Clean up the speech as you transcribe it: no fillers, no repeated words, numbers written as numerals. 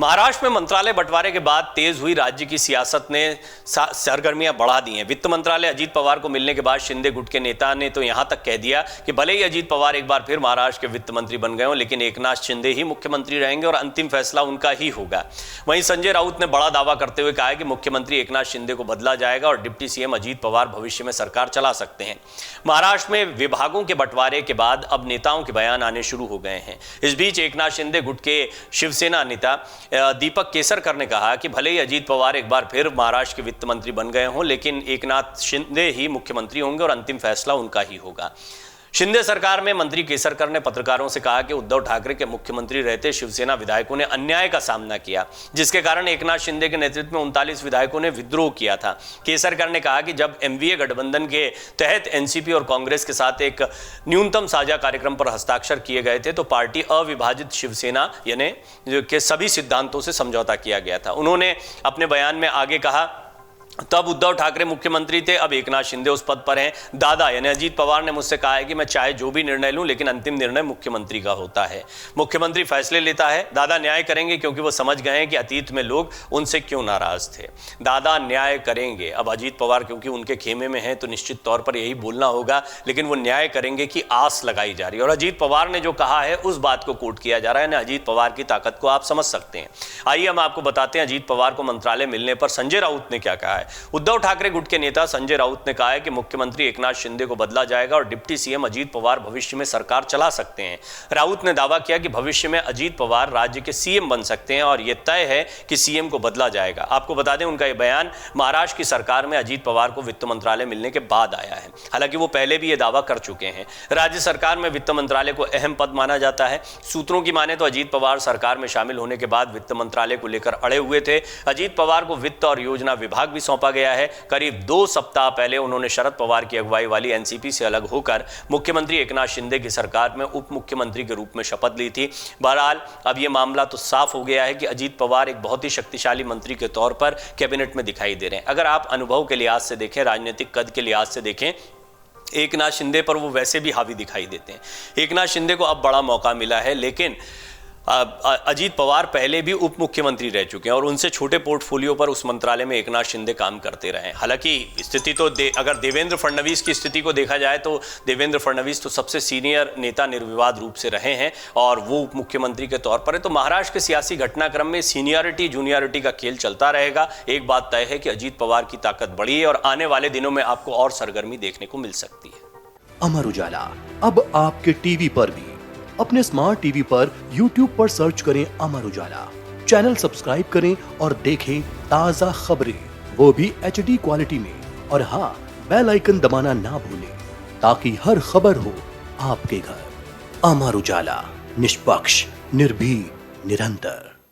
महाराष्ट्र में मंत्रालय बंटवारे के बाद तेज हुई राज्य की सियासत ने सरगर्मियां बढ़ा दी हैं। वित्त मंत्रालय अजीत पवार को मिलने के बाद शिंदे गुट के नेता ने तो यहां तक कह दिया कि भले ही अजीत पवार एक बार फिर महाराष्ट्र के वित्त मंत्री बन गए हों, लेकिन एकनाथ शिंदे ही मुख्यमंत्री रहेंगे और अंतिम फैसला उनका ही होगा। वहीं संजय राउत ने बड़ा दावा करते हुए कहा है कि मुख्यमंत्री एकनाथ शिंदे को बदला जाएगा और डिप्टी सीएम अजीत पवार भविष्य में सरकार चला सकते हैं। महाराष्ट्र में विभागों के बंटवारे के बाद अब नेताओं के बयान आने शुरू हो गए हैं। इस बीच एकनाथ शिंदे गुट के शिवसेना नेता दीपक केसरकर ने कहा कि भले ही अजीत पवार एक बार फिर महाराष्ट्र के वित्त मंत्री बन गए हों, लेकिन एकनाथ शिंदे ही मुख्यमंत्री होंगे और अंतिम फैसला उनका ही होगा। शिंदे सरकार में मंत्री केसरकर ने पत्रकारों से कहा कि उद्धव ठाकरे के मुख्यमंत्री रहते शिवसेना विधायकों ने अन्याय का सामना किया, जिसके कारण एकनाथ शिंदे के नेतृत्व में 39 विधायकों ने विद्रोह किया था। केसरकर ने कहा कि जब एमवीए गठबंधन के तहत एनसीपी और कांग्रेस के साथ एक न्यूनतम साझा कार्यक्रम पर हस्ताक्षर किए गए थे तो पार्टी अविभाजित शिवसेना यानी के सभी सिद्धांतों से समझौता किया गया था। उन्होंने अपने बयान में आगे कहा, तब उद्धव ठाकरे मुख्यमंत्री थे, अब एकनाथ शिंदे उस पद पर हैं। दादा यानी अजीत पवार ने मुझसे कहा है कि मैं चाहे जो भी निर्णय लूं, लेकिन अंतिम निर्णय मुख्यमंत्री का होता है। मुख्यमंत्री फैसले लेता है, दादा न्याय करेंगे क्योंकि वो समझ गए हैं कि अतीत में लोग उनसे क्यों नाराज थे। दादा न्याय करेंगे। अब अजीत पवार क्योंकि उनके खेमे में हैं तो निश्चित तौर पर यही बोलना होगा, लेकिन वो न्याय करेंगे की आस लगाई जा रही है। और अजीत पवार ने जो कहा है उस बात को कोट किया जा रहा है ना। अजीत पवार की ताकत को आप समझ सकते हैं। आइए हम आपको बताते हैं अजीत पवार को मंत्रालय मिलने पर संजय राउत ने क्या कहा है। उद्धव ठाकरे गुट के नेता संजय राउत ने कहा है कि मुख्यमंत्री एकनाथ शिंदे को बदला जाएगा और डिप्टी सीएम अजीत पवार भविष्य में सरकार चला सकते हैं। राउत ने दावा किया कि भविष्य में अजीत पवार राज्य के सीएम बन सकते हैं और यह तय है कि सीएम को बदला जाएगा। आपको बता दें, उनका यह बयान महाराष्ट्र की सरकार में अजीत पवार को वित्त मंत्रालय मिलने के बाद आया है। हालांकि वो पहले भी यह दावा कर चुके हैं। राज्य सरकार में वित्त मंत्रालय को अहम पद माना जाता है। सूत्रों की माने तो अजीत पवार सरकार में शामिल होने के बाद वित्त मंत्रालय को लेकर अड़े हुए थे। अजीत पवार को वित्त और योजना विभाग भी सौंपा गया है। करीब 2 सप्ताह पहले उन्होंने शरद पवार की अगुवाई वाली एनसीपी से अलग होकर मुख्यमंत्री एकनाथ शिंदे की सरकार में उप मुख्यमंत्री के रूप में शपथ ली थी। बहरहाल अब यह मामला तो साफ हो गया है कि अजीत पवार एक बहुत ही शक्तिशाली मंत्री के तौर पर कैबिनेट में दिखाई दे रहे हैं। अगर आप अनुभव के लिहाज से देखें, राजनीतिक कद के लिहाज से देखें, एकनाथ शिंदे पर वो वैसे भी हावी दिखाई देते हैं। एकनाथ शिंदे को अब बड़ा मौका मिला है, लेकिन अजीत पवार पहले भी उप मुख्यमंत्री रह चुके हैं और उनसे छोटे पोर्टफोलियो पर उस मंत्रालय में एकनाथ शिंदे काम करते रहे। हालांकि स्थिति तो अगर देवेंद्र फडणवीस की स्थिति को देखा जाए तो देवेंद्र फडणवीस तो सबसे सीनियर नेता निर्विवाद रूप से रहे हैं और वो उप मुख्यमंत्री के तौर पर है। तो महाराष्ट्र के सियासी घटनाक्रम में सीनियरिटी जूनियरिटी का खेल चलता रहेगा। एक बात तय है कि अजीत पवार की ताकत बढ़ी है और आने वाले दिनों में आपको और सरगर्मी देखने को मिल सकती है। अमर उजाला अब आपके टीवी पर भी। अपने स्मार्ट टीवी पर YouTube पर सर्च करें अमर उजाला, चैनल सब्सक्राइब करें और देखें ताजा खबरें, वो भी HD क्वालिटी में। और हाँ, बेल आइकन दबाना ना भूलें ताकि हर खबर हो आपके घर। अमर उजाला, निष्पक्ष, निर्भीक, निरंतर।